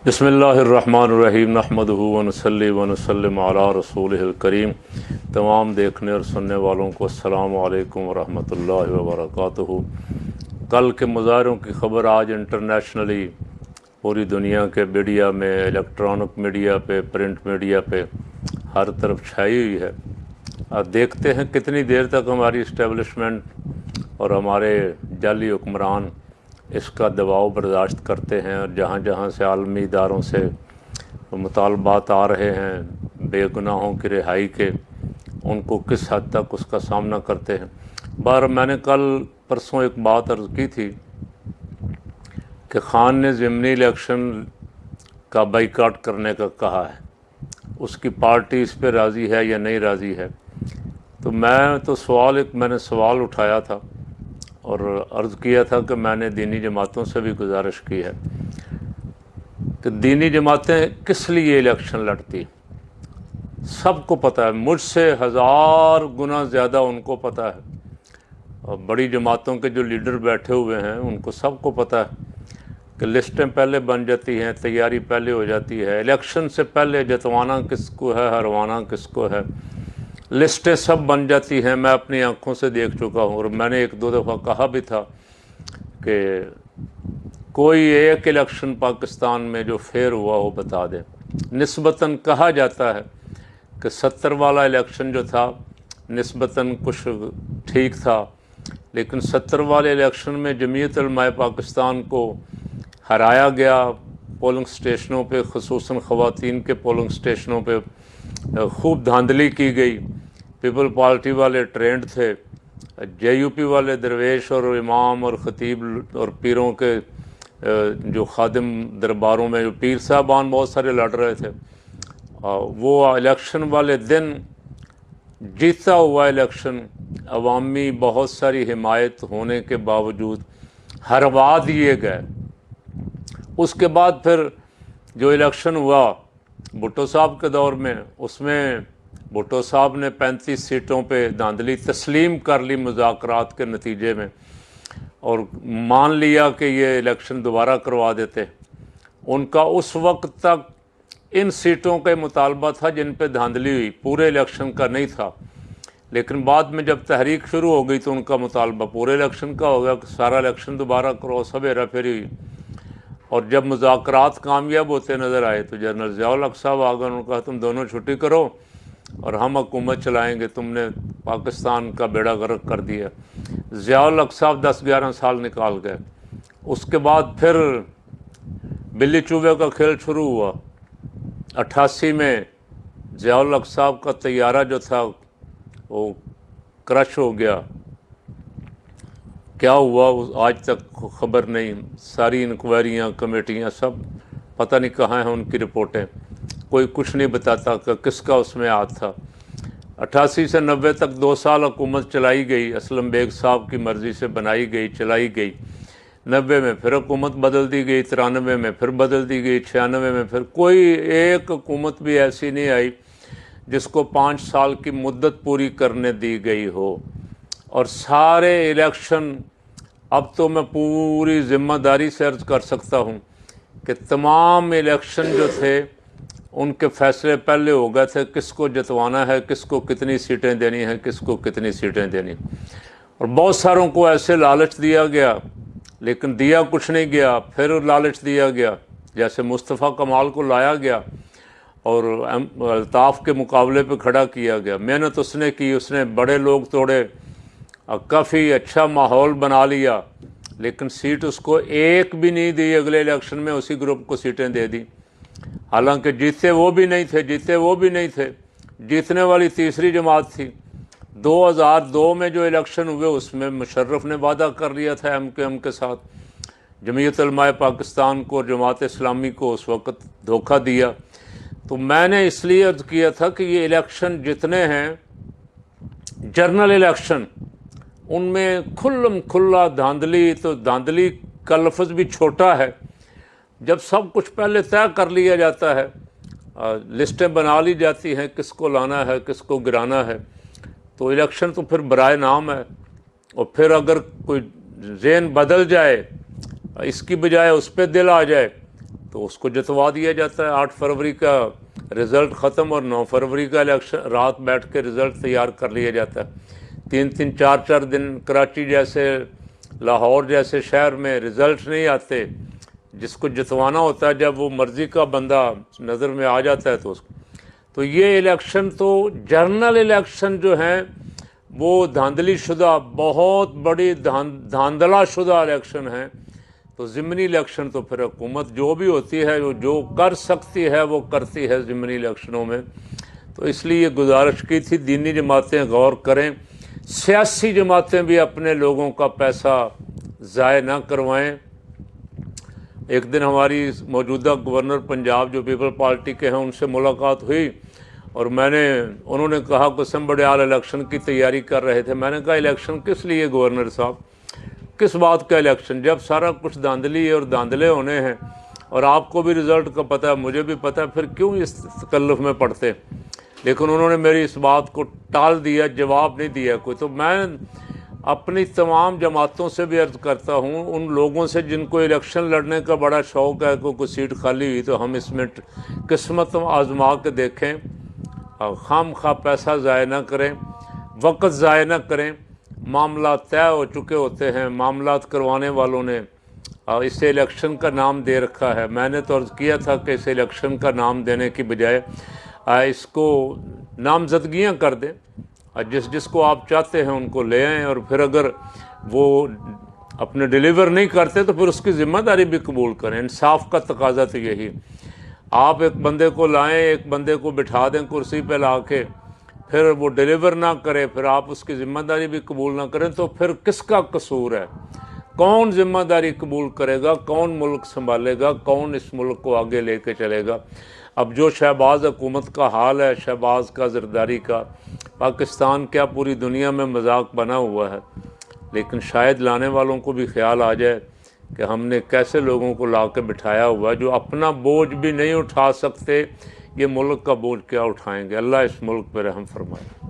बिस्मिल्लाहिर्रहमानिर्रहीम नहमदुहु व नसल्ली व नसल्लिम अला रसूलिहिल करीम। तमाम देखने और सुनने वालों को अस्सलामु अलैकुम व रहमतुल्लाहि व बरकातुहू। कल के मुजाहरों की ख़बर आज इंटरनेशनली पूरी दुनिया के मीडिया में, इलेक्ट्रॉनिक मीडिया पे, प्रिंट मीडिया पे हर तरफ छाई हुई है। अब देखते हैं कितनी देर तक हमारी इस्टेब्लिशमेंट और हमारे जाली हुक्मरान इसका दबाव बर्दाश्त करते हैं, और जहाँ जहाँ से आलमी इदारों से मुतालबात आ रहे हैं बेगुनाहों की रिहाई के, उनको किस हद तक उसका सामना करते हैं। बार मैंने कल परसों एक बात अर्ज़ की थी कि ख़ान ने ज़िमनी इलेक्शन का बाइकाट करने का कहा है, उसकी पार्टी इस पर राज़ी है या नहीं राज़ी है। तो मैंने सवाल उठाया था और अर्ज़ किया था कि मैंने दीनी जमातों से भी गुजारिश की है कि दीनी जमातें किस लिए इलेक्शन लड़ती। सबको पता है, मुझसे 1000 गुना ज़्यादा उनको पता है, और बड़ी जमातों के जो लीडर बैठे हुए हैं उनको सबको पता है कि लिस्टें पहले बन जाती हैं, तैयारी पहले हो जाती है। इलेक्शन से पहले जतवाना किसको है, हरवाना किसको है, लिस्टें सब बन जाती हैं। मैं अपनी आंखों से देख चुका हूँ, और मैंने एक दो दफ़ा कहा भी था कि कोई एक इलेक्शन पाकिस्तान में जो फेयर हुआ हो बता दे। निस्बतन कहा जाता है कि 70 वाला इलेक्शन जो था निस्बतन कुछ ठीक था, लेकिन 70 वाले इलेक्शन में जमीयत उलमाए पाकिस्तान को हराया गया। पोलिंग स्टेशनों पे, ख़ुसूसन ख़वातीन के पोलिंग स्टेशनों पे खूब धांधली की गई। पीपल पार्टी वाले ट्रेंड थे, JUP वाले दरवेश और इमाम और ख़तीब और पीरों के जो खादिम दरबारों में जो पीर साहबान बहुत सारे लड़ रहे थे, वो इलेक्शन वाले दिन जीता हुआ इलेक्शन अवामी बहुत सारी हिमायत होने के बावजूद हरवा दिए गए। उसके बाद फिर जो इलेक्शन हुआ भुट्टो साहब के दौर में, उसमें भुट्टो साहब ने 35 सीटों पे धांधली तस्लीम कर ली मुज़ाकरात के नतीजे में, और मान लिया कि ये इलेक्शन दोबारा करवा देते। उनका उस वक्त तक इन सीटों का मुतालबा था जिन पे धांधली हुई, पूरे इलेक्शन का नहीं था। लेकिन बाद में जब तहरीक शुरू हो गई तो उनका मुतालबा पूरे इलेक्शन का हो गया कि सारा इलेक्शन दोबारा करो, सब हेरा फेरी हुई। और जब मुज़ाकरात कामयाब होते नज़र आए तो जनरल ज़िया-उल हक़ साहब आ गए, उन्होंने कहा तुम दोनों छुट्टी करो और हम हुकूमत चलाएंगे, तुमने पाकिस्तान का बेड़ा गर्क कर दिया। ज़िया-उल हक़ साहब 10-11 साल निकाल गए। उसके बाद फिर बिल्ली चूहे का खेल शुरू हुआ। 88 में ज़िया-उल हक़ साहब का तैयारा जो था वो क्रश हो गया। क्या हुआ आज तक ख़बर नहीं। सारी इंक्वायरियाँ, कमेटियाँ सब पता नहीं कहाँ हैं उनकी रिपोर्टें, कोई कुछ नहीं बताता कि किसका उसमें हाथ था। 88 से 90 तक 2 साल हुकूमत चलाई गई, असलम बेग साहब की मर्ज़ी से बनाई गई, चलाई गई। 90 में फिर हुकूमत बदल दी गई, 93 में फिर बदल दी गई, 96 में फिर। कोई एक हुकूमत भी ऐसी नहीं आई जिसको 5 साल की मुद्दत पूरी करने दी गई हो। और सारे इलेक्शन, अब तो मैं पूरी ज़िम्मेदारी से अर्ज़ कर सकता हूँ कि तमाम इलेक्शन जो थे उनके फ़ैसले पहले हो गए थे, किसको जितवाना है, किसको कितनी सीटें देनी हैं, किसको कितनी सीटें देनी। और बहुत सारों को ऐसे लालच दिया गया, लेकिन दिया कुछ नहीं गया, फिर लालच दिया गया। जैसे मुस्तफ़ा कमाल को लाया गया और अल्ताफ़ के मुकाबले पे खड़ा किया गया। मेहनत उसने की, उसने बड़े लोग तोड़े, काफ़ी अच्छा माहौल बना लिया, लेकिन सीट उसको एक भी नहीं दी। अगले इलेक्शन में उसी ग्रुप को सीटें दे दी। हालांकि जीते वो भी नहीं थे, जीतने वाली तीसरी जमात थी। 2002 में जो इलेक्शन हुए उसमें मुशर्रफ ने वादा कर लिया था MKM के साथ, जमीयत उलमाए पाकिस्तान को और जमात इस्लामी को उस वक़्त धोखा दिया। तो मैंने इसलिए अर्ज़ किया था कि ये इलेक्शन जितने हैं जनरल इलेक्शन, उनमें खुल्लम खुल्ला धांधली, तो धांधली का लफ्ज़ भी छोटा है। जब सब कुछ पहले तय कर लिया जाता है, लिस्टें बना ली जाती हैं किसको लाना है, किसको गिराना है, तो इलेक्शन तो फिर बराए नाम है। और फिर अगर कोई ज़हन बदल जाए, इसकी बजाय उस पर दिल आ जाए, तो उसको जितवा दिया जाता है। 8 फरवरी का रिज़ल्ट ख़त्म और 9 फरवरी का इलेक्शन रात बैठ के रिज़ल्ट तैयार कर लिया जाता है। 3-3 4-4 दिन कराची जैसे, लाहौर जैसे शहर में रिज़ल्ट नहीं आते। जिसको जितवाना होता है जब वो मर्ज़ी का बंदा नज़र में आ जाता है तो उसको, तो ये इलेक्शन तो जनरल इलेक्शन जो हैं वो धांधली शुदा, बहुत बड़ी धांधला शुदा इलेक्शन है। तो ज़िमनी इलेक्शन तो फिर हुकूमत जो भी होती है वो जो कर सकती है वो करती है ज़िमनी इलेक्शनों में। तो इसलिए गुजारिश की थी दीनी जमातें गौर करें, सियासी जमातें भी अपने लोगों का पैसा ज़ाय ना करवाएं। एक दिन हमारी मौजूदा गवर्नर पंजाब जो पीपल पार्टी के हैं उनसे मुलाकात हुई और उन्होंने कहा कि हम बड़े आला इलेक्शन की तैयारी कर रहे थे। मैंने कहा इलेक्शन किस लिए गवर्नर साहब, किस बात का इलेक्शन, जब सारा कुछ धांधली है और धांधले होने हैं और आपको भी रिज़ल्ट का पता है, मुझे भी पता है, फिर क्यों इस तकल्लुफ़ में पड़ते। लेकिन उन्होंने मेरी इस बात को टाल दिया, जवाब नहीं दिया कोई। तो मैं अपनी तमाम जमातों से भी अर्ज़ करता हूँ, उन लोगों से जिनको इलेक्शन लड़ने का बड़ा शौक़ है, कोई सीट खाली हुई तो हम इसमें किस्मत आजमा के देखें, खाम खा पैसा ज़ाय ना करें, वक़्त ज़ाय ना करें। मामला तय हो चुके होते हैं, मामलात करवाने वालों ने इसे इलेक्शन का नाम दे रखा है। मैंने तो अर्ज़ किया था कि इसे इलेक्शन का नाम देने की बजाय इसको नामजदगियाँ कर दें, जिसको आप चाहते हैं उनको ले आएँ, और फिर अगर वो अपने डिलीवर नहीं करते तो फिर उसकी ज़िम्मेदारी भी कबूल करें। इंसाफ का तकाजा तो यही, आप एक बंदे को लाएं, एक बंदे को बिठा दें कुर्सी पे ला के, फिर वो डिलीवर ना करे, फिर आप उसकी ज़िम्मेदारी भी कबूल ना करें, तो फिर किसका कसूर है? कौन ज़िम्मेदारी कबूल करेगा? कौन मुल्क संभालेगा? कौन इस मुल्क को आगे लेके चलेगा? अब जो शहबाज हुकूमत का हाल है, शहबाज का, ज़रदारी का, पाकिस्तान क्या पूरी दुनिया में मजाक बना हुआ है। लेकिन शायद लाने वालों को भी ख्याल आ जाए कि हमने कैसे लोगों को ला के बिठाया हुआ है जो अपना बोझ भी नहीं उठा सकते, ये मुल्क का बोझ क्या उठाएंगे। अल्लाह इस मुल्क पर रहम फरमाए।